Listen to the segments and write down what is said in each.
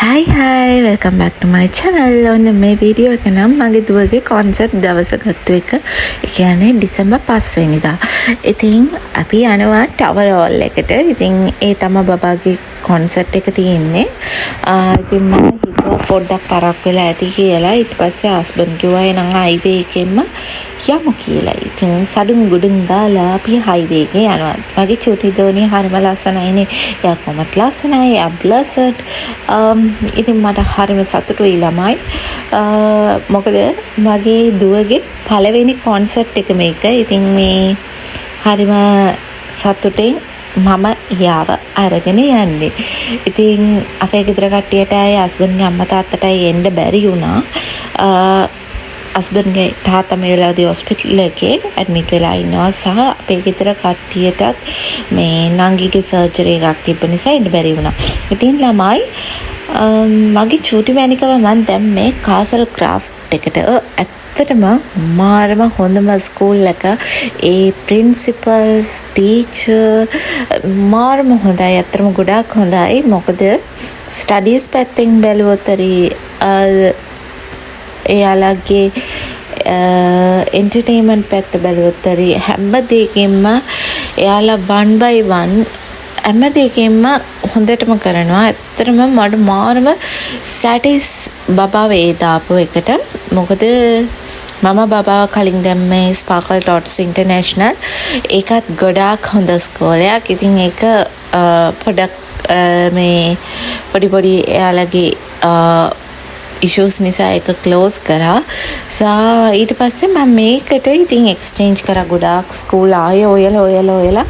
Hi, welcome back to my channel. ඔන්න මේ video එක නම් මගේ දුවගේ කොන්සර්ට් දවස ගත්තු එක. ඒ කියන්නේ දෙසැම්බර් 5 වෙනිදා. ඉතින් අපි යනවා ටවර් හෝල් එකට. ඉතින් ඒ තමයි බබාගේ කොන්සර්ට් එක තියෙන්නේ. ඉතින් මම හිතුවා පොඩ්ඩක් පරක් වෙලා ඇති කියලා. ඊට පස්සේ හස්බන්ඩ් කිව්වා එනං හයිවේ එකෙන්ම යමු කියලා. ඉතින් සඩුන් ගුඩුන් දාලා අපි හයිවේ එකේ යනවා. මගේ චූටි දෝනිය හරිම ලස්සනයිනේ. එයා කොහොමත් ලස්සනයි. එයා බ්ලසඩ්. ඉතින් මට හරිම සතුටුයි ළමයි. මොකද මගේ දුවගේ පළවෙනි කොන්සර්ට් එක මේක. ඉතින් මේ හරිම සතුටින් මම යාව අරගෙන යන්නේ. ඉතින් අපේ ගෙදර කට්ටියටයි හස්බන්ඩ්ගේ අම්මා තාත්තටයි එන්න බැරි වුණා. හස්බන්ඩ්ගේ තාත්තා මේ වෙලාවේදී හොස්පිටල් එකේ ඇඩ්මිට් වෙලා ඉන්නවා සහ අපේ ගෙදර කට්ටියටත් මේ නංගිගේ සර්ජරි එකක් තිබ්බ නිසා එන්න බැරි වුණා. ඉතින් ළමයි මගේ චූටි මැනිකව මම දැන් මේ කාසල් ක්‍රාෆ්ට් එකට ඇත්තටම මාරම හොඳම ස්කූල් එක. ඒ ප්‍රින්සිපල්ස් ටීචර් මාරම හොඳයි. ඇත්තටම ගොඩාක් හොඳයි. මොකද ස්ටඩීස් පැත්තෙන් බැලුවොත් එයාලගේ එන්ටර්ටේන්මන්ට් පැත්ත බැලුවොත් හැම දෙයකින්ම එයාලා 1 by 1 හැම දෙයකින්ම හොඳටම කරනවා. ඇත්තටම මට මාරම සැටිස් බබාව ඒ දාපු එකට. මොකද මම බබාව කලින් දැම්මේ ස්පාකල් ඩොට්ස් ඉන්ටර්නැෂනල්. ඒකත් ගොඩාක් හොඳ ස්කෝලයක්. ඉතින් ඒක පොඩක් මේ පොඩි එයාලගේ ඉෂුස් නිසා එක ක්ලෝස් කරා. ඊට පස්සේ මම මේකට ඉතින් එක්ස්චේන්ජ් කරා ගොඩාක් ස්කූල් ආයේ ඔයලා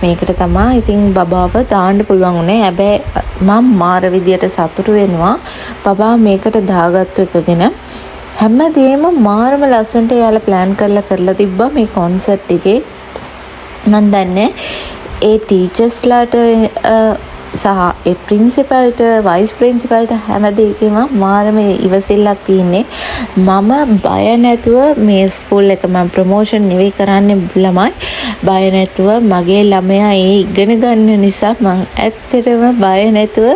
මේකට තමයි ඉතින් බබාව දාන්න පුළුවන් උනේ. හැබැයි මම මාර විදියට සතුටු වෙනවා බබා මේකට දාගත්තු එකගෙන. හැමදේම මාරම ලස්සනට එයාලා ප්ලෑන් කරලා තිබ්බා මේ කොන්සර්ට් එකේ. මම දන්නේ ඒ ටීචර්ස්ලාට සහ ඒ ප්‍රින්සිපල්ට වයිස් ප්‍රින්සිපල්ට හැම දෙයකම මාරම ඉවසිල්ලක් තියෙන්නේ. මම බය නැතුව මේ ස්කූල් එක මම ප්‍රොමෝෂන් නෙවෙයි කරන්නේ ළමයි. බය නැතුව මගේ ළමයා ඒ ඉගෙන ගන්න නිසා මම ඇත්තටම බය නැතුව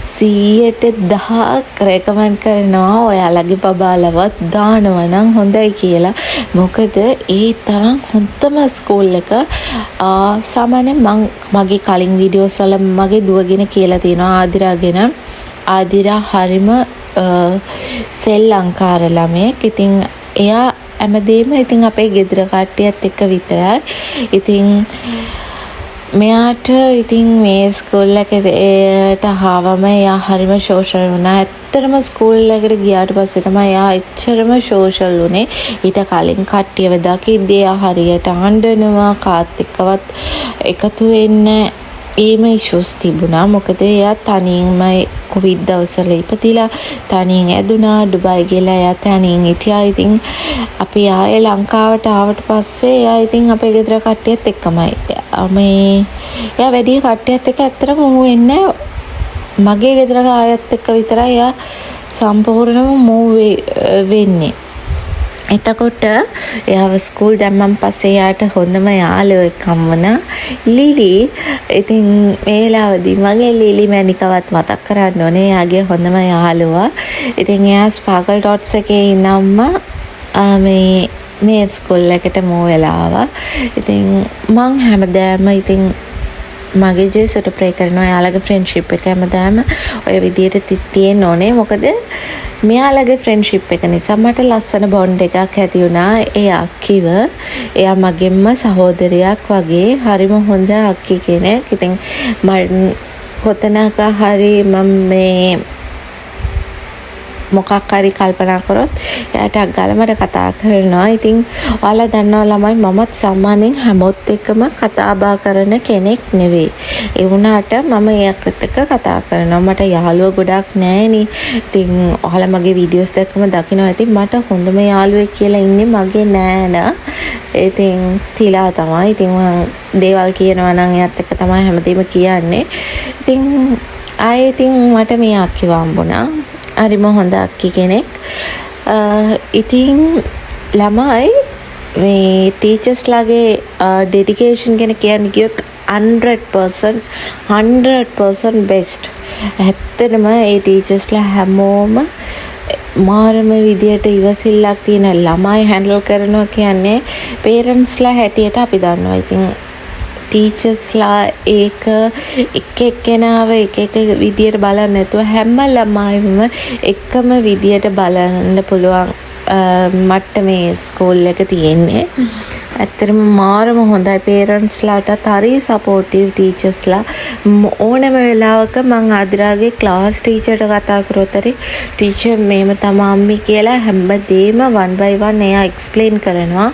100% රෙකමන්ඩ් කරනවා ඔයාලගේ බබාලවත් දානවා නම් හොඳයි කියලා. මොකද ඒ තරම් හොඳම ස්කූල් එක. සාමාන්‍යයෙන් මගේ කලින් වීඩියෝස් වල මගේ දුවගෙන කියලා තියෙනවා ආදිරා හරිම සෙල් ලංකාර ළමයෙක්. ඉතින් එයා හැමදේම ඉතින් අපේ ගෙදර කට්ටියත් එක්ක විතරයි. ඉතින් මෙයාට ඉතින් මේ ස්කූල් එකට ආවම එයා හරිම සෝෂල් වුණා. ඇත්තටම ස්කූල් එකට ගියාට පස්සේ තමයි එයා එච්චරම සෝෂල් වුණේ. ඊට කලින් කට්ටියව දකිද්දී එයා හරියට අඬනවා, කාත් එක්කවත් එකතු වෙන්නේ ඒම ඉෂුස් තිබුණා. මොකද එයා තනියම කොවිඩ් දවස්වල ඉපදිලා තනියෙන් ඇදුනා. ඩුබායි ගිහලා එයා තනියෙන් හිටියා. ඉතින් අපි ආයේ ලංකාවට ආවට පස්සේ එයා ඉතින් අපේ ගෙදර කට්ටියත් එක්කමයි එයා වැඩි කට්ටියත් එක්ක ඇත්තටම මූ වෙන්නේ මගේ ගෙදර ආයත් එක්ක විතරයි එයා සම්පූර්ණයෙන්ම මූ වෙන්නේ. එතකොට එයාව ස්කූල් දැම්මන් පස්සේ එයාට හොඳම යාළුවෙක් හම්බුණා ලිලි. ඉතින් මේ වෙලාවදී මගේ ලිලි මැනිකවත් මතක් කරන්න ඕනේ. එයාගේ හොඳම යාළුවා. ඉතින් එයා ස්පාකල් ඩොට්ස් එකේ ඉන්නම්ම මේ ස්කූල් එකට මෝ වෙලා ආවා. ඉතින් මං හැමදාම ඉතින් මගේ ජේසුට ප්‍රේ කරනවා එයාලගේ ෆ්‍රෙන්ඩ්ෂිප් එක හැමදාම ඔය විදියට තියෙන්න ඕනේ. මොකද මෙයාලගේ ෆ්‍රෙන්ඩ්ෂිප් එක නිසා මට ලස්සන බොන්ඩ් එකක් ඇති වුණා. ඒ අක්කිව එයා මගෙන්ම සහෝදරයක් වගේ හරිම හොඳ අක්කි කෙනෙක්. ඉතින් මම කොතනක හරි මම මේ මොකක් හරි කල්පනා කරොත් එයාට අග්ගාලා මට කතා කරනවා. ඉතින් ඔයාලා දන්නවා ළමයි මමත් සාමාන්‍යයෙන් හැමෝත් එක්කම කතා බහ කරන කෙනෙක් නෙවෙයි. ඒ වුණාට මම එයාත් එක්ක කතා කරනවා. මට යාළුවෝ ගොඩක් නැහැනේ. ඉතින් ඔයාලා මගේ වීඩියෝස් දැක්කම දකිනවා. ඉතින් මට හොඳම යාළුවෙක් කියලා ඉන්නේ මගේ නෑනා. ඉතින් තිලා තමයි. ඉතින් මම දේවල් කියනවා නම් එයාත් එක්ක තමයි හැමදේම කියන්නේ. ඉතින් ඉතින් මට මේ අක්කිව හම්බුණා. හරිම හොඳ අක්කි කෙනෙක්. ඉතින් ළමයි මේ ටීචර්ස්ලාගේ ඩෙඩිකේෂන් ගැන කියන්න ගියොත් 100% best. ඇත්තටම ඒ ටීචර්ස්ලා හැමෝම මාරම විදියට ඉවසිල්ලක් තියෙන ළමයි හැන්ඩල් කරනවා කියන්නේ පේරන්ට්ස්ලා හැටියට අපි දන්නවා. ඉතින් ටීචර්ස්ලා ඒක එක එක්කෙනාව එක විදියට බලන්නේ නැතුව හැම ළමයිම එකම විදියට බලන්න පුළුවන් මට්ටමේ ස්කූල් එක තියෙන්නේ. ඇත්තටම මාරම හොඳයි. පේරන්ට්ස්ලාටත් හරි සපෝටිව් ටීචර්ස්ලා. ඕනෑම වෙලාවක මං ආදිරාගේ ක්ලාස් ටීචර්ට කතා කරොත් හරි ටීචර් මේම තමයි අම්මි කියලා හැමදේම 1 by 1 එයා එක්ස්ප්ලেইন කරනවා.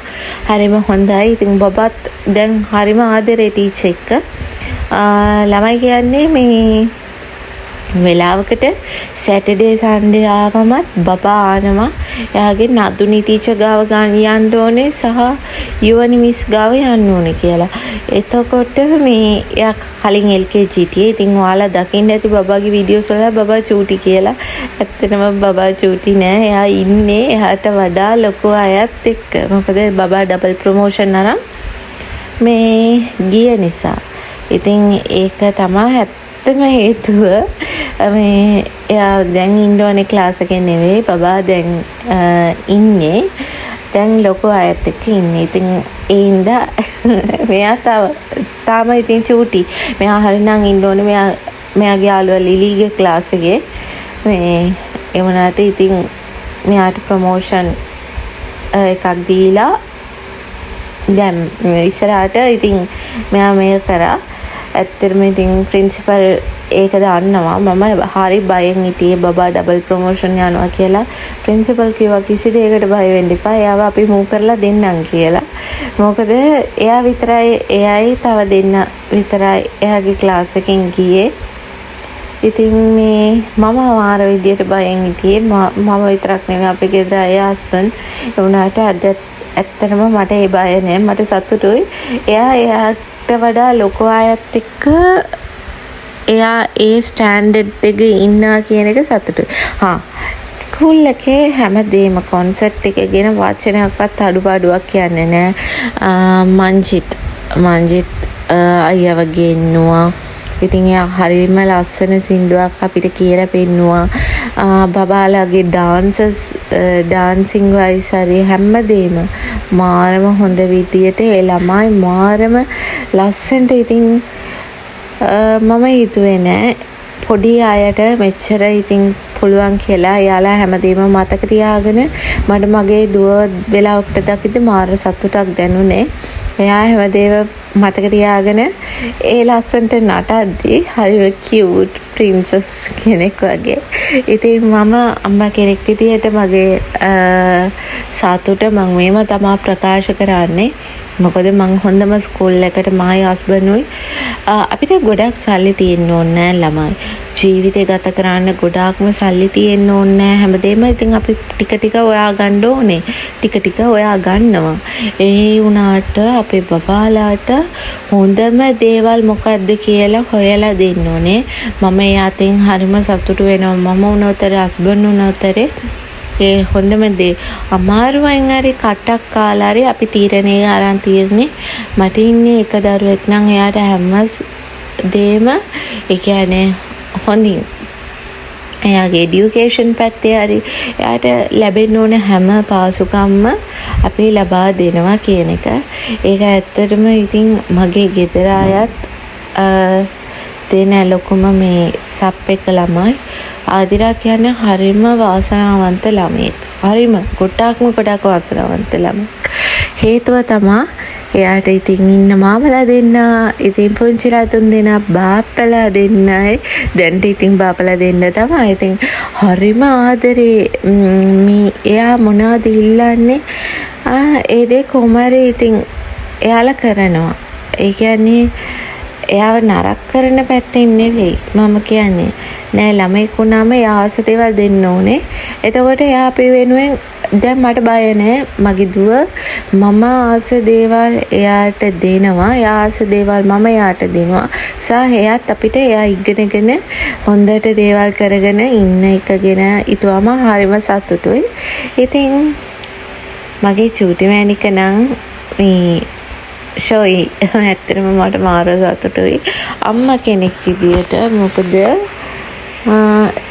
හරිම හොඳයි. ඉතින් බබත් දැන් හරිම ආදරේ ටීචර් එක්ක. ළමයි කියන්නේ මේ වෙලාවකට සැටර්ඩේ සන්ඩේ ආවමත් බබා ආනවා එයාගේ නදුනි ටීචර් ගාව යන්න ඕනේ සහ යුවනි මිස් ගාව යන්න ඕනේ කියලා. එතකොට මේ එයා කලින් LKG හිටියේ. ඉතින් ඔයාලා දකින්න ඇති බබාගේ වීඩියෝස් වල බබා චූටි කියලා. ඇත්තටම බබා චූටි නෑ. එයා ඉන්නේ එයාට වඩා ලොකු අයත් එක්ක. මොකද බබා ඩබල් ප්‍රොමෝෂන් අරන් මේ ගිය නිසා. ඉතින් ඒක තමයි ඇත්තම හේතුව. මේ එයා දැන් ඉන්න ඕනේ ක්ලාස් එකේ නෙවෙයි. බබා දැන් ඉන්නේ දැන් ලොකු අයත් එක්ක ඉන්නේ. ඉතින් ඒ ඉඳා මෙයා තාම ඉතින් චූටි. මෙයා හරිනම් ඉන්න ඕනේ මෙයාගේ යාළුවා ලිලිගේ ක්ලාස් එකේ. මේ ඒ වුණාට ඉතින් මෙයාට ප්‍රොමෝෂන් එකක් දීලා දැන් ඉස්සරහට ඉතින් මෙයා මේක කරා. ඇත්තටම ඉතින් ප්‍රින්සිපල් ඒක දන්නවා. මම හරි බයෙන් හිටියේ බබා ඩබල් ප්‍රොමෝෂන් යනවා කියලා. ප්‍රින්සිපල් කිව්වා කිසි දෙයකට බය වෙන්න එපා. එයාව අපි මූව් කරලා දෙන්නම් කියලා. මොකද එයා විතරයි එයයි තව දෙන්න විතරයි එයාගේ ක්ලාස් එකෙන් ගියේ. ඉතින් මේ මම අමාරු විදියට බයෙන් හිටියේ. මම විතරක් නෙවෙයි අපේ ගෙදර අය හස්බන්ඩ්. ඒ වුණාට ඇත්තටම මට ඒ බය නෑ. මට සතුටුයි. එයාට වඩා ලොකු අයත් එක්ක එයා ඒ ස්ටෑන්ඩඩ් එක ඉන්නවා කියන එක සතුටුයි. ස්කූල් එකේ හැමදේම කොන්සර්ට් එක ගැන වචනයක්වත් අඩුපාඩුවක් කියන්නේ නෑ. මංජිත් අයියව ගෙන්නුවා. ඉතින් එයා හරිම ලස්සන සින්දුවක් අපිට කියලා පෙන්නුවා. බබාලාගේ ඩාන්සින් වයිස් හරි හැමදේම මාරම හොඳ විදියට ඒ ළමයි මාරම ලස්සනට. ඉතින් මම හිතුවේ නෑ පොඩි අයට මෙච්චර ඉතින් පුළුවන් කියලා. එයාලා හැමදේම මතක තියාගෙන මට මගේ දුව වෙලාවකට දකිද්දි මාර සතුටක් දැනුනේ. එයා හැමදේම මතක තියාගෙන ඒ ලස්සනට නටද්දි හරිම කියුට් ප්‍රින්සස් කෙනෙක් වගේ. ඉතින් මම අම්මා කෙනෙක් විදියට මගේ සතුට මම මේව තමයි ප්‍රකාශ කරන්නේ. මොකද මං හොඳම ස්කූල් එකට මායි හස්බන්ඩ්නුයි අපිට ගොඩක් සල්ලි තියෙන්න ඕනේ නෑ ළමයි. ජීවිතේ ගත කරන්න ගොඩාක්ම සල්ලි තියෙන්න ඕනේ නෑ හැමදේම. ඉතින් අපි ටික හොයා ගන්න ඕනේ. ටික හොයා ගන්නවා. ඒ වුණාට අපේ බබාලාට හොඳම දේවල් මොකක්ද කියලා හොයලා දෙන්න ඕනේ. මම ඒ අතින් හරිම සතුටු වෙනවා. මම උනතර හස්බන්ඩ් උනතරේ ඒ හොඳම දේ අමාරුවෙන් හරි කටක් කාලා හරි අපි තීරණේ අරන් තියන්නේ. මට ඉන්නේ එක දරුවෙක් නම් එයාට හැම දේම ඒ කියන්නේ හොඳින් එයාගේ এডুকেෂන් පැත්තේ හරි එයාට ලැබෙන්න ඕන හැම පාසුකම්ම අපි ලබා දෙනවා කියන එක. ඒක ඇත්තටම ඉතින් මගේ ගෙදර අයත් දෙන ලොකුම මේ සප් එක ළමයි. ආදිරා කියන්නේ හරිම වාසනාවන්ත ළමයෙක්. හරිම ගොඩක් වාසනාවන්ත ළමයෙක්. හේතුව තමයි එයාට ඉතින් ඉන්න මාමලා දෙන්න, ඉතින් පුංචිලා 3 දෙනා බාප්පලා දෙන්නයි. දැන් ඉතින් බාප්පලා දෙන්න තමයි. ඉතින් හරිම ආදරේ මේ එයා මොනවද ඉල්ලන්නේ ඒ දේ කොහමරි ඉතින් එයාලා කරනවා. ඒ කියන්නේ එයාව නරක කරන පැත්තෙන් නෙවෙයි මම කියන්නේ. නෑ ළමෙක් වුණාම යාස දේවල් දෙන්න ඕනේ. එතකොට එයා අපි වෙනුවෙන් දැන් මට බය නෑ. මගේ දුව මම ආස දේවල් එයාට දෙනවා. එයා ආස දේවල් මම එයාට දෙනවා. සහ එයාත් අපිට එයා ඉගෙනගෙන හොඳට දේවල් කරගෙන ඉන්න එකගෙන ඊටවම හරිම සතුටුයි. ඉතින් මගේ චූටි මෑණික නම් මේ ෂොයි ඇත්තටම මට මාර සතුටුයි අම්මා කෙනෙක් විදියට මොකද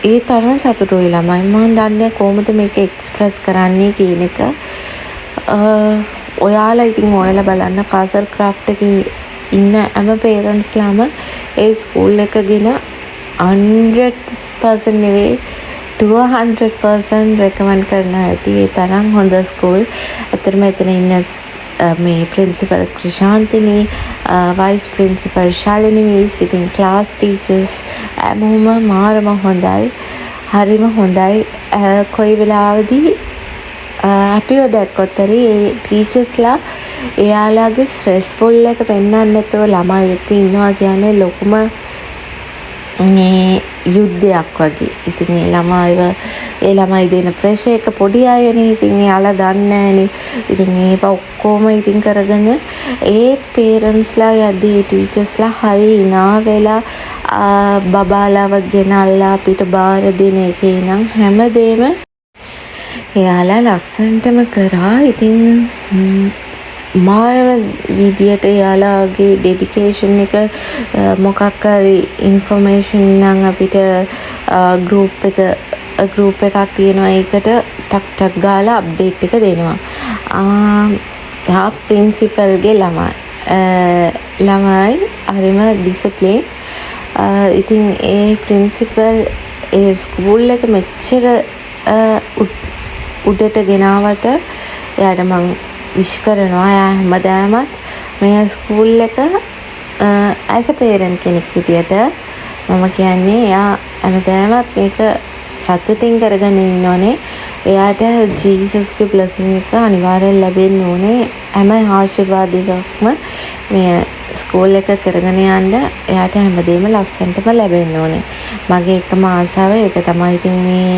ඒ තරම් සතුටුයි ළමයි මම දන්නේ කොහොමද මේක එක්ස්ප්‍රස් කරන්නේ කියන එක ඔයාලා ඉතින් ඔයාලා බලන්න කාසල් ක්‍රාෆ්ට් එකේ ඉන්න හැම පේරන්ට්ස්ලාම ඒ ස්කූල් එක ගැන 100% නෙවෙයි 200% රෙකමන්ඩ් කරනවා ඇති ඒ තරම් හොඳ ස්කූල්. අතරම එතන ඉන්න මේ ප්‍රින්සිපල් ක්‍රිෂාන්තිනි වයිස් ප්‍රින්සිපල් ශාලිනී ඉතින් ක්ලාස් ටීචර්ස් හැමෝම මාරම හොඳයි. හරිම හොඳයි. කොයි වෙලාවදී අපිව දැක්කොත් හරි ඒ ටීචර්ස්ලා එයාලගේ ස්ට්‍රෙස්ෆුල් එක පෙන්වන්න නැතුව ළමයි එක්ක ඉන්නවා කියන්නේ ලොකුම මේ යුද්ධයක් වගේ. ඉතින් ඒ ළමයි දෙන ප්‍රෙෂර් එක පොඩි අයනේ. ඉතින් එයාලා දන්නේ නැහනේ. ඉතින් ඒක ඔක්කොම ඉතින් කරගෙන ඒත් පේරන්ට්ස්ලා යද්දී ටීචර්ස්ලා හරි ඉනා වෙලා බබාලාව ගෙනල්ලා අපිට බාර දෙන එකේ නම් හැමදේම එයාලා ලස්සනටම කරා. ඉතින් මාරම විදියට එයාලාගේ ඩෙඩිකේෂන් එක මොකක් හරි ඉන්ෆර්මේෂන් නම් අපිට ගෲප් එකක් තියෙනවා ඒකට ටක් ගාලා අප්ඩේට් එක දෙනවා. ප්‍රින්සිපල්ගේ ළමයි හරිම ඩිසිප්ලින්. ඉතින් ඒ ප්‍රින්සිපල් ඒ ස්කූල් එක මෙච්චර උඩට ගෙනාවට එයාට මම විශ් කරනවා. එයා හැමදාමත් මේ ස්කූල් එක ඇස් අ පේරන්ට් කෙනෙක් විදියට මම කියන්නේ එයා හැමදාමත් මේක සතුටින් කරගෙන ඉන්න ඕනේ. එයාට ජීසස්ගේ බ්ලෙසිං එක අනිවාර්යෙන් ලැබෙන්න ඕනේ. හැම ආශිර්වාදයක්ම මේ ස්කූල් එක කරගෙන යන්න එයාට හැමදේම ලස්සනටම ලැබෙන්න ඕනේ. මගේ එකම ආසාව ඒක තමයි. ඉතින් මේ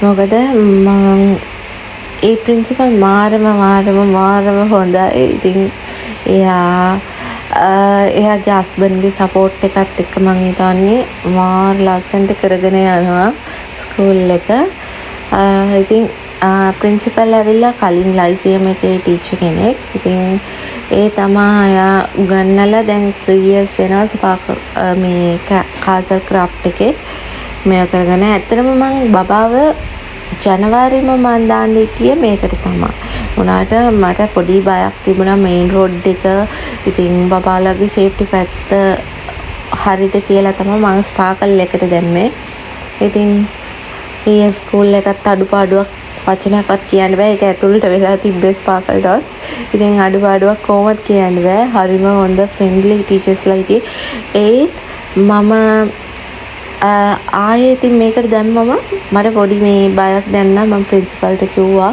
මොකද ඒ ප්‍රින්සිපල් මාරම හොඳයි. ඉතින් එයාගේ හස්බන්ඩ්ගේ සපෝට් එකත් එක්ක මම හිතන්නේ මාර ලස්සනට කරගෙන යනවා ස්කූල් එක. ඉතින් ප්‍රින්සිපල් ඇවිල්ලා කලින් ලයිසියම් එකේ ටීචර් කෙනෙක්. ඉතින් ඒ තමා එයා උගන්නලා දැන් 3 years වෙනවා මේ කාසල් ක්‍රාෆ්ට් එකේ මේ කරගෙන. ඇත්තටම මම බබාව ජනවාරිම මම දාන්න හිටියේ මේකට තමයි. උනාට මට පොඩි බයක් තිබුණා මේන් රෝඩ් එක. ඉතින් බබාලාගේ සේෆ්ටි පැත්ත හරිද කියලා තමයි මම ස්පාකල් එකට දැම්මේ. ඉතින් ඒ ස්කූල් එකත් අඩුපාඩුවක් වචනයක්වත් කියන්න බෑ. ඒක ඇතුළට වෙලා තිබ්බේ ස්පාකල් ඩොට්ස්. ඉතින් අඩුපාඩුවක් කොහොමද කියන්න බෑ. හරිම හොඳ ෆ්‍රෙන්ඩ්ලි ටීචර්ස්ලා හිටියේ. ඒත් මම ආයේ ඉතින් මේකට දැම්මම මට පොඩි මේ බයක් දැනුණා. මම ප්‍රින්සිපල්ට කිව්වා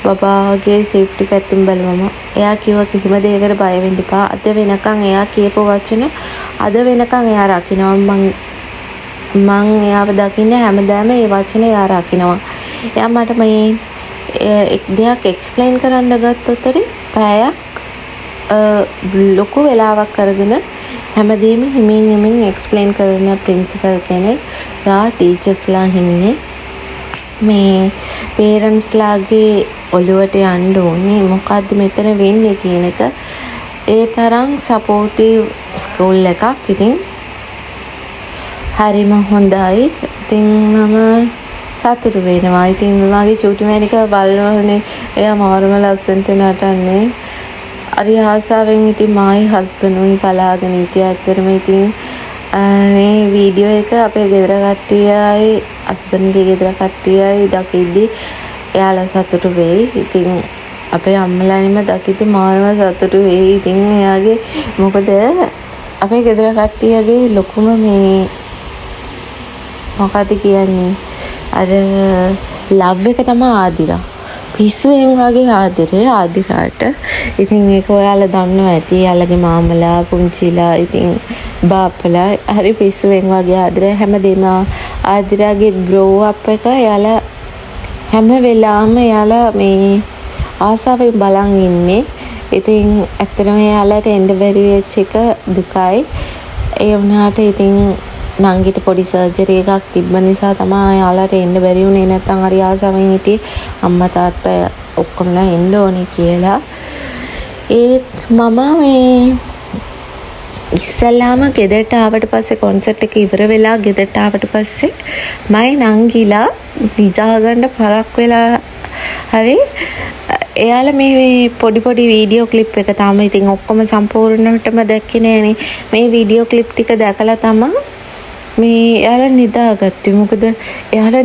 බබාගේ සේෆ්ටි පැත්තෙන් බලමම. එයා කිව්වා කිසිම දෙයකට බය වෙන්න එපා. අද වෙනකන් එයා කියපු වචන අද වෙනකන් එයා රකින්නවා. මං එයාව දකින්නේ හැමදාම ඒ වචන එයා රකින්නවා. එයා මට මේ එක් දෙයක් එක්ස්ප්ලেইন කරන්න ගත්තොත් පැයක් ලොකු වෙලාවක් අරගෙන හැමදේම හිමින් එක්ස්ප්ලেইন කරන ප්‍රින්සිපල් කෙනෙක්. සහ ටීචර්ස්ලා ඉන්නේ මේ පේරන්ට්ස්ලාගේ ඔළුවට යන්න ඕනේ මොකද්ද මෙතන වෙන්නේ කියන එක. ඒ තරම් සපෝටිව් ස්කූල් එකක්. ඉතින් හරිම හොඳයි. ඉතින් මම සතුටු වෙනවා. ඉතින් මගේ චූටි මැනික බලනවනේ එයා මාරම ලස්සනට නටන්නේ. හරි ආසාවෙන් ඉතින් මායි හස්බන්ඩ්ුයි බලාගෙන හිටියා. ඇත්තටම ඉතින් මේ වීඩියෝ එක අපේ ගෙදර කට්ටියයි හස්බන්ඩ්ගේ ගෙදර කට්ටියයි දකිද්දි එයාලා සතුටු වෙයි. ඉතින් අපේ අම්මලායිම දකිද්දි මාරම සතුටු වෙයි. ඉතින් එයාගේ මොකද අපේ ගෙදර කට්ටියගේ ලොකුම මේ මොකද කියන්නේ අර ලව් එක තමයි ආදිරා. පිස්සුවෙන් වගේ ආදරේ ආදිරාට. ඉතින් ඒක ඔයාලා දන්නවා ඇති. එයාලගේ මාමලා පුංචිලා ඉතින් බාප්පලා හරි පිස්සුවෙන් වගේ ආදරේ. හැමදේම ආදිරාගේ ග්‍රෝ අප් එක එයාලා හැම වෙලාවෙම එයාලා මේ ආසාවෙන් බලන් ඉන්නේ. ඉතින් ඇත්තටම එයාලට එන්න බැරි වෙච්ච එක දුකයි. ඒ වුණාට ඉතින් නංගිට පොඩි සර්ජරි එකක් තිබ්බ නිසා තමයි එයාලට එන්න බැරි වුණේ. නැත්නම් හරි ආසාවෙන් හිටියේ අම්මා තාත්තා ඔක්කොමලා එන්න ඕනේ කියලා. ඒත් මම මේ ඉස්සල්ලාම ගෙදරට ආවට පස්සේ කොන්සර්ට් එක ඉවර වෙලා ගෙදරට ආවට පස්සේ මයි නංගිලා නිදාගන්න පරක් වෙලා හරි එයාලා මේ පොඩි වීඩියෝ ක්ලිප් එක තාම ඉතින් ඔක්කොම සම්පූර්ණටම දැක්කේ නෑනේ. මේ වීඩියෝ ක්ලිප් ටික දැකලා තමයි මේ එයාලා නිදාගත්තේ. මොකද එයාලා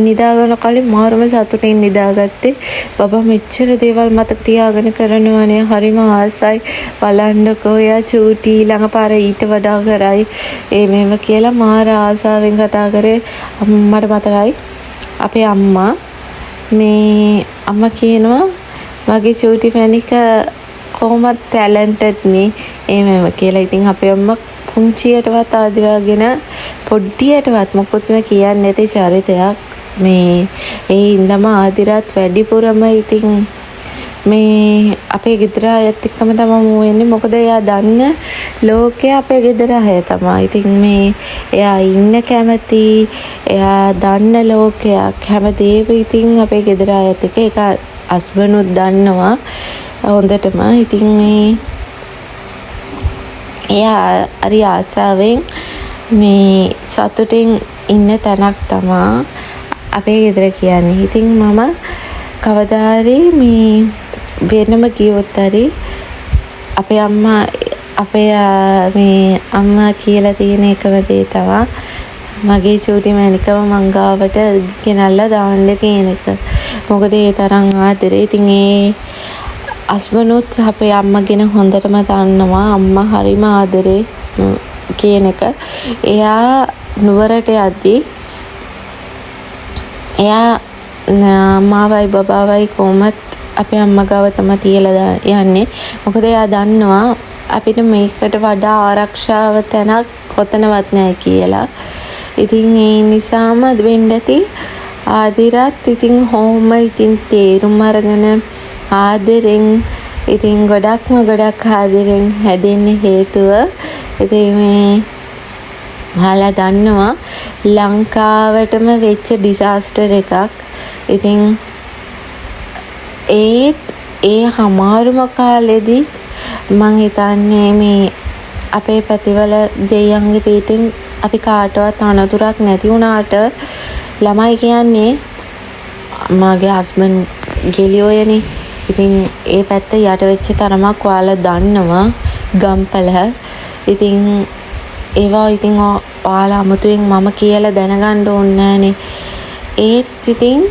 නිදාගන්න කලින් මාරම සතුටින් නිදාගත්තේ. බබා මෙච්චර දේවල් මතක තියාගෙන කරනවනේ. හරිම ආසයි. බලන්නකෝ එයා චූටි ළඟ පාර ඊට වඩා කරයි. මේව කියලා මාර ආසාවෙන් කතා කරේ. මට මතකයි අපේ අම්මා මේ අම්මා කියනවා මගේ චූටි මැනික කොහොමද ටැලන්ටඩ් නේ මේව කියලා. ඉතින් අපේ අම්මා පුංචියටවත් ආදිරාගෙන පොඩ්ඩියටවත් මොකුත්ම කියන්නේ නැති චරිතයක්. මේ ඒ ඉඳම ආදිරාත් වැඩිපුරම ඉතින් මේ අපේ ගෙදර අයත් එක්කම තමයි මූ වෙන්නේ. මොකද එයා දන්න ලෝකේ අපේ ගෙදර අය තමයි. ඉතින් මේ එයා ඉන්න කැමති, එයා දන්න ලෝකයක් හැමදේම ඉතින් අපේ ගෙදර අයත් එක්ක ඒක හස්බන්ඩ්ුත් දන්නවා හොඳටම. ඉතින් මේ එයා හරි ආසාවෙන් මේ සතුටින් ඉන්න තැනක් තමයි අපේ ගෙදර කියන්නේ. ඉතින් මම කවදා හරි මේ වෙනම ගියොත් හරි අපේ අම්මා කියලා තියෙන එකම දේ තමයි මගේ චූටි මැනිකව මං ගාවට ගෙනල්ලා දාන්න කියන එක. මොකද ඒ තරම් ආදරේ. ඉතින් ඒ හස්බන්ඩ්ුත් අපේ අම්මා ගැන හොඳටම දන්නවා. අම්මා හරිම ආදරේ කියන එක. එයා නුවරට යද්දී එයා මාවයි බබාවයි කොහොමත් අපේ අම්මා ගාව තමයි තියලා යන්නේ. මොකද එයා දන්නවා අපිට මේකට වඩා ආරක්ෂාව තැනක් කොතනවත් නැහැ කියලා. ඉතින් ඒ නිසාම වෙන්න ඇති ආදිරත් ඉතින් හොම ඉතින් තේරුම් අරගෙන ආදරෙන් ඉතින් ගොඩක් ආදරෙන් හැදෙන්න හේතුව ඉතින් මේ ඔයාලා දන්නවා ලංකාවටම වෙච්ච ඩිසාස්ටර් එකක්. ඉතින් ඒ හමාරුම කාලෙදී මං හිතන්නේ මේ අපේ පැතිවල දෙයියන්ගේ පිටින් අපි කාටවත් අනතුරක් නැති වුණාට ළමයි කියන්නේ මගේ හස්බන්ඩ් ගෙලියෝයනේ. ඉතින් ඒ පැත්ත යට වෙච්ච තරමක් ඔයාලා දන්නවා ගම්පල. ඉතින් ඒවා ඉතින් ඔයාලා අමුතුවෙන් මම කියලා දැනගන්න ඕනේ නෑනේ. ඒත් ඉතින්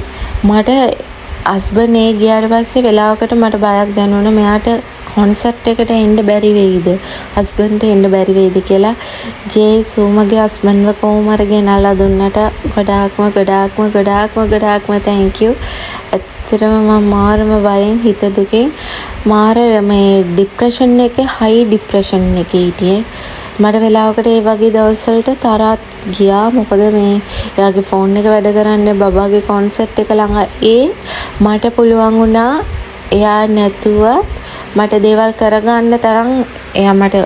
මට හස්බන්ඩ් ගියාට පස්සේ වෙලාවකට මට බයක් දැනුණා මෙයාට කොන්සර්ට් එකට එන්න බැරි වෙයිද, හස්බන්ඩ්ට එන්න බැරි වෙයිද කියලා. සූමගේ හස්බන්ඩ්ව කොහොම හරි ගෙනල්ලා දුන්නට ගොඩාක්ම thank you. ඇත්තටම මම මාරම බයෙන් හිත දුකෙන් මාර මේ ડિප්‍රෙෂන් එකේ හයි ඩිප්‍රෙෂන් එකේ හිටියේ. මට වෙලාවකට ඒ වගේ දවස්වලට තරහත් ගියා. මොකද මේ එයාගේ ෆෝන් එක වැඩ කරන්නේ බබාගේ කොන්සර්ට් එක ළඟ. මට පුළුවන් වුණා එයා නැතුව මට දේවල් කරගන්න තරම් එයා මට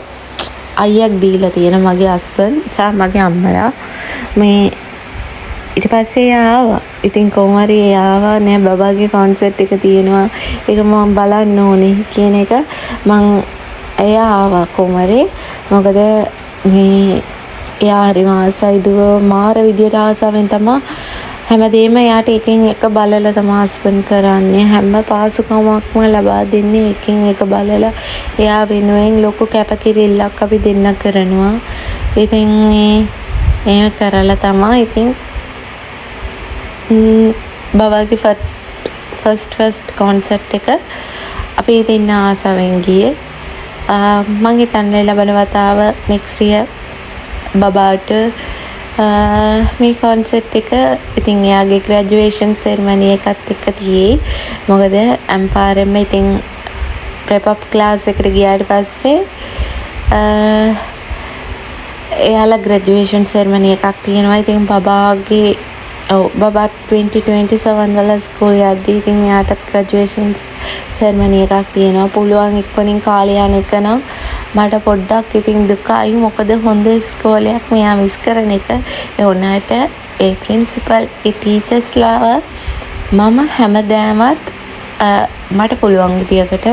අයියක් දීලා තියෙන මගේ හස්බන්ඩ් සහ මගේ අම්මලා. මේ ඊට පස්සේ එයා ආවා. ඉතින් කොහොම හරි එයා ආවා නෑ බබාගේ කොන්සර්ට් එක තියෙනවා ඒක මම බලන්න ඕනේ කියන එක එයා ආවා කොහොම හරි. මොකද මේ එයා හරිම ආසයි දුව මාර විදියට ආසාවෙන් තමයි හැමදේම එයාට එකින් එක බලලා තමයි හස්බන්ඩ් කරන්නේ. හැම පාසුකමක්ම ලබා දෙන්නේ එකින් එක බලලා. එයා වෙනුවෙන් ලොකු කැපකිරීමක් අපි දෙන්න කරනවා. ඉතින් එහෙම කරලා තමයි ඉතින් බබාගේ ෆස්ට් කොන්සර්ට් එක අපි දෙන්න ආසාවෙන් ගියේ. මම හිතන්නේ ලබන වතාව next year බබාට මේ කොන්සර්ට් එක ඉතින් එයාගේ ග්‍රැජුවේෂන් සෙරමනි එකත් එක්ක තියේ. මොකද අම්පාරෙම ඉතින් ප්‍රෙප් අප් ක්ලාස් එකට ගියාට පස්සේ එයාලා ග්‍රැජුවේෂන් සෙරමනි එකක් තියෙනවා. ඉතින් බබාගේ බබා 2027 වල ස්කූල් යද්දී ඉතින් එයාටත් ග්‍රැජුවේෂන් සෙරමනි එකක් තියෙනවා. පුළුවන් ඉක්මනින් කාලේ යන එක නම් මට පොඩ්ඩක් ඉතින් දුකයි. මොකද හොඳ ස්කෝලයක් මෙයා මිස් කරන එක. ඒ උනාට ඒ ප්‍රින්සිපල් ඒ ටීචර්ස්ලාව මම හැමදාමත් මට පුළුවන් විදියකට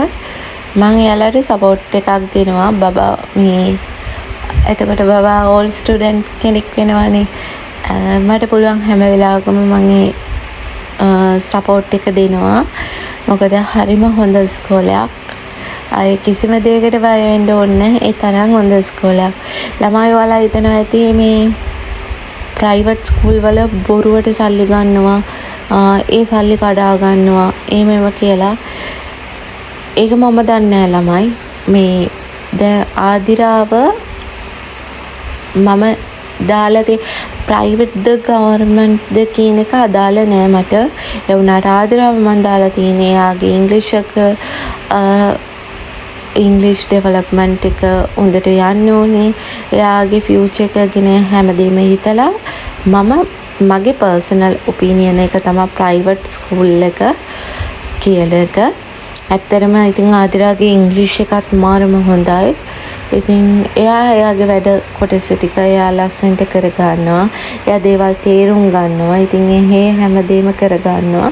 මං එයාලට සපෝට් එකක් දෙනවා. බබා මේ එතකොට බබා ඕල් ස්ටුඩන්ට් කෙනෙක් වෙනවානේ. මට පුළුවන් හැම වෙලාවකම මං සපෝට් එක දෙනවා. මොකද හරිම හොඳ ස්කෝලයක්. අය කිසිම දෙයකට බය වෙන්න ඕනේ නැහැ. ඒ තරම් හොඳ ස්කෝලයක්. ළමයි ඔයාලා හිතනවා ඇති මේ ප්‍රයිවට් ස්කූල් වල බොරුවට සල්ලි ගන්නවා. ඒ සල්ලි කඩා ගන්නවා. එහෙමම කියලා. ඒක මම දන්නේ නැහැ ළමයි. මේ දැන් ආදිරාව මම දාලා තියෙන ප්‍රයිවට්ද ගවර්න්මන්ට්ද කියන එක අදාළ නෑ මට. ඒ වුණාට ආදිරාව මම දාලා තියෙන්නේ එයාගේ ඉංග්‍රීසි ඩෙවලොප්මන්ට් එක හොඳට යන්න ඕනේ. එයාගේ ෆියුචර් එක ගැන හැමදේම හිතලා මම මගේ පර්සනල් ඔපිනියන් එක තමයි ප්‍රයිවට් ස්කූල් එක කියලා එක. ඇත්තටම ඉතින් ආදිරාගේ ඉංග්‍රීසි එකත් මාරම හොඳයි. ඉතින් එයාගේ වැඩ කොටස ටික එයා ලස්සනට කර ගන්නවා. එයා දේවල් තේරුම් ගන්නවා. ඉතින් හැමදේම කර ගන්නවා.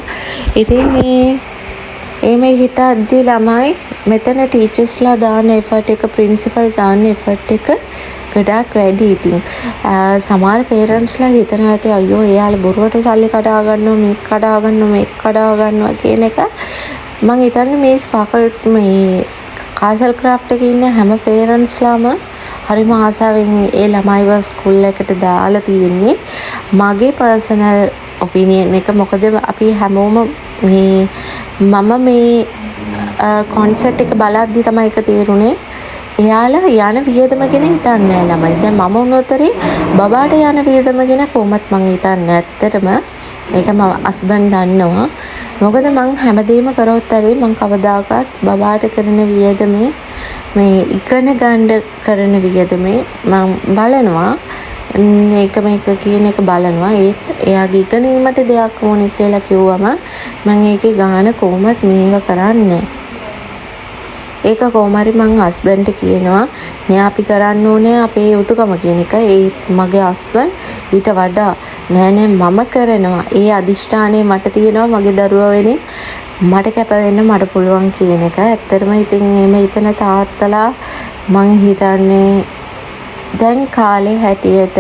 ඉතින් මේ හිතද්දි ළමයි මෙතන ටීචර්ස්ලා දාන එෆර්ට් එක ප්‍රින්සිපල් දාන එෆර්ට් එක ගොඩාක් වැඩි. ඉතින් සමහර පේරන්ට්ස්ලා හිතනවා ඇති අයියෝ එයාලා බොරුවට සල්ලි කඩා ගන්නවා මේක කඩා ගන්නවා මේක කඩා ගන්නවා කියන එක. මම හිතන්නේ මේ ස්පාකල් මේ කාසල් ක්‍රාෆ්ට් එකේ ඉන්න හැම පේරන්ට්ස්ලාම හරිම ආසාවෙන් ඒ ළමයිව ස්කූල් එකට දාලා තියෙන්නේ. මගේ පර්සනල් ඔපිනියන් එක මොකද අපි හැමෝම මම මේ කොන්සර්ට් එක බලද්දි තමයි ඒක තේරුනේ. එයාලා යන වියදම ගැන හිතන්නේ නැහැ ළමයි. දැන් මම උනතරේ බබාට යන වියදම ගැන කොහොමත් මං හිතන්නේ. ඇත්තටම ඒක මම හස්බන්ඩ් දන්නවා. මොකද මං හැමදේම කරොත් ඇරේ මං කවදාකවත් බබාට කරන වියදමේ මේ ඉගෙන ගන්න කරන වියදමේ මං බලනවා. මේක කියන එක බලනවා. ඒත් එයාගේ ඉගෙනීමට දෙයක් ඕනේ කියලා කිව්වම මං ඒකේ ගාන කොහොමත් මේව කරන්නේ. ඒක කොහොම හරි මං හස්බන්ඩ්ට කියනවා නෑ අපි කරන්න ඕනේ අපේ යුතුයකම කියන එක. ඒ මගේ හස්බන්ඩ් ඊට වඩා නෑ මම කරනවා. ඒ අදිෂ්ඨානය මට තියෙනවා මගේ දරුවා වෙනින් මට කැප වෙන්න මට පුළුවන් කියන එක. ඇත්තටම ඉතින් එහෙම හිතන තාත්තලා මං හිතන්නේ දැන් කාලේ හැටියට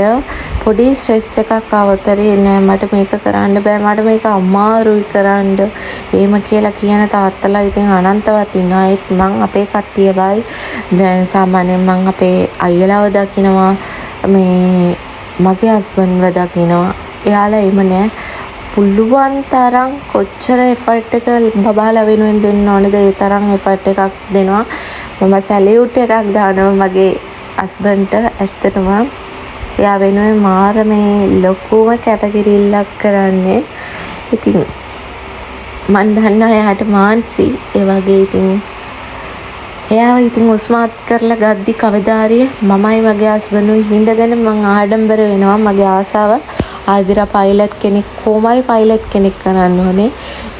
පොඩි ස්ට්‍රෙස් එකක් આવතරේ නෑ මට මේක කරන්න බෑ මට මේක අමාරුයි කරන්න එහෙම කියලා කියන තාත්තලා ඉතින් අනන්තවත් ඉන්නවා. ඒත් මං අපේ කට්ටියවයි දැන් සාමාන්‍යයෙන් මං අපේ අයියලාව දකිනවා මේ මගේ හස්බන්ඩ්ව දකිනවා. එයාලා එහෙම නෑ. පුළුවන් තරම් කොච්චර එෆර්ට් එක බබාලා වෙනුවෙන් දෙන්න ඕනද ඒ තරම් එෆර්ට් එකක් දෙනවා. මම සැලියුට් එකක් දානවා මගේ හස්බන්ඩ්ට. ඇත්තටම එයා වෙනුවෙන් මාර මේ ලොකුම කැපකිරීමක් කරන්නේ. ඉතින් මන් දන්නවා එයාට මාන්සි ඒ වගේ. ඉතින් එයා ඉතින් උස්මාත් කරලා ගද්දි කවදාරිය මමයි මගේ හස්බන්ඩ්ුයි හින්දගෙන මං ආඩම්බර වෙනවා. මගේ ආසාව ආදිරා පයිලට් කෙනෙක් කොහොමරි පයිලට් කෙනෙක් කරන්න ඕනේ.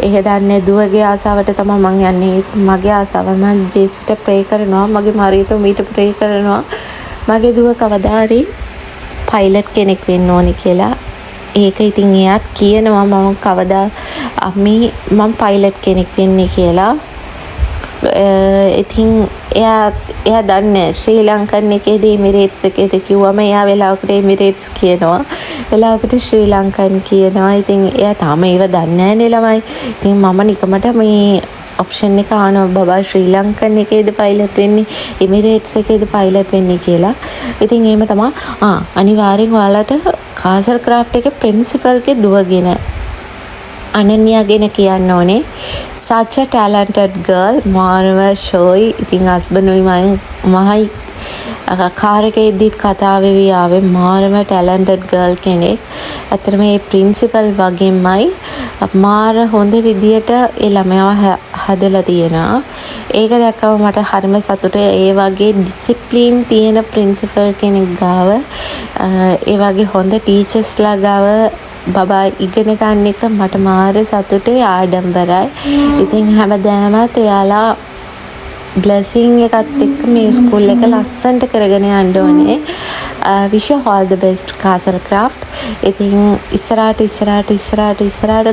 ඒක දන්නේ දුවගේ ආසාවට තමයි මං යන්නේ. මගේ ආසාව මං ජේසුට ප්‍රේ කරනවා. මගේ මරියතෝ මීට ප්‍රේ කරනවා. මගේ දුව කවදාරි පයිලට් කෙනෙක් වෙන්න ඕනේ කියලා. ඒක ඉතින් එයාත් කියනවා මම කවදා මම පයිලට් කෙනෙක් වෙන්නේ කියලා. ඉතින් එයා දන්නේ ශ්‍රී ලංකන් එකේදී එමිරේට්ස් එකේද කිව්වම එයා වෙලාවකට එමිරේට්ස් කියනවා. වෙලාවකට ශ්‍රී ලංකන් කියනවා. ඉතින් එයා තාම ඒව දන්නේ නැහැ නේ ළමයි. ඉතින් මම නිකමට මේ ඔප්ෂන් එක ආනවා බබා ශ්‍රී ලංකන් එකේද පයිලට් වෙන්නේ එමිරේට්ස් එකේද පයිලට් වෙන්නේ කියලා. ඉතින් එහෙම තමයි අනිවාර්යෙන් ඔයාලට කාසල් ක්‍රාෆ්ට් එකේ ප්‍රින්සිපල්ගේ දුවගෙන අනන්‍යා ගැන කියන්න ඕනේ. such a talented girl මාරම ෂෝයි. ඉතින් හස්බන්ඩ්ුයි මහයි කාර් එකේදීත් කතා වෙවි ආවේ මාරම talented girl කෙනෙක්. ඇත්තටම මේ ප්‍රින්සිපල් වගේමයි මාර හොඳ විදියට ඒ ළමයාව හදලා තියෙනවා. ඒක දැක්කම මට හරිම සතුටුයි. ඒ වගේ ඩිසිප්ලින් තියෙන ප්‍රින්සිපල් කෙනෙක් ගාව ඒ වගේ හොඳ ටීචර්ස්ලා ගාව බබා ඉගෙන ගන්න එක මට මාර සතුටේ ආඩම්බරයි. ඉතින් හැමදාමත් එයාලා බ්ලෙසිං එකත් එක්ක මේ ස්කූල් එක ලස්සනට කරගෙන යන්න ඕනේ. wish you all the best Castle Craft. ඉතින් ඉස්සරහට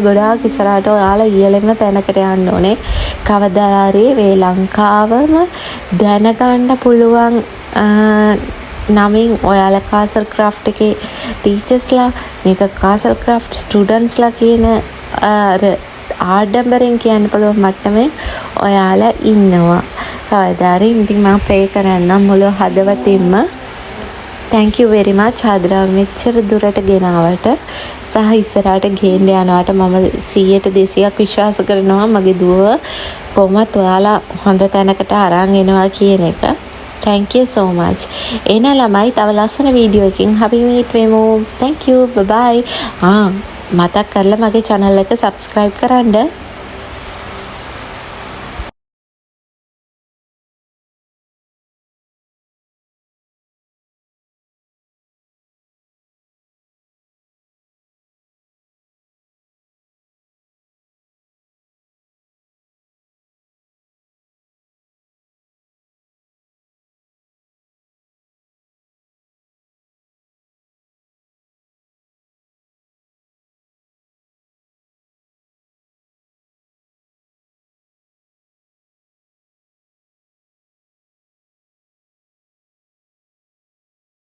ගොඩාක් ඉස්සරහට ඔයාලා ඉහළම තැනකට යන්න ඕනේ. කවදා හරි මේ ලංකාවම දැනගන්න පුළුවන් නමින් ඔයාලා කාසල් ක්‍රාෆ්ට් එකේ ටීචර්ස්ලා මේක කාසල් ක්‍රාෆ්ට් ස්ටුඩන්ට්ස්ලා කියන ආඩම්බරෙන් කියන්න පුළුවන් මට්ටමේ ඔයාලා ඉන්නවා. කවදා හරි ඉතින් මම ප්‍රේ කරන්නම් මුළු හදවතින්ම thank you very much ආදරව මෙච්චර දුරට ගෙනාවට සහ ඉස්සරහට ගේන්න යනවාට මම 100ට 200ක් විශ්වාස කරනවා මගේ දුව කොහොමත් ඔයාලා හොඳ තැනකට අරන් එනවා කියන එක. thank you so much. එන ළමයි තව ලස්සන වීඩියෝ එකකින් අපි meet වෙමු. thank you bye bye. මතක් කරලා මගේ channel එක subscribe කරන්න.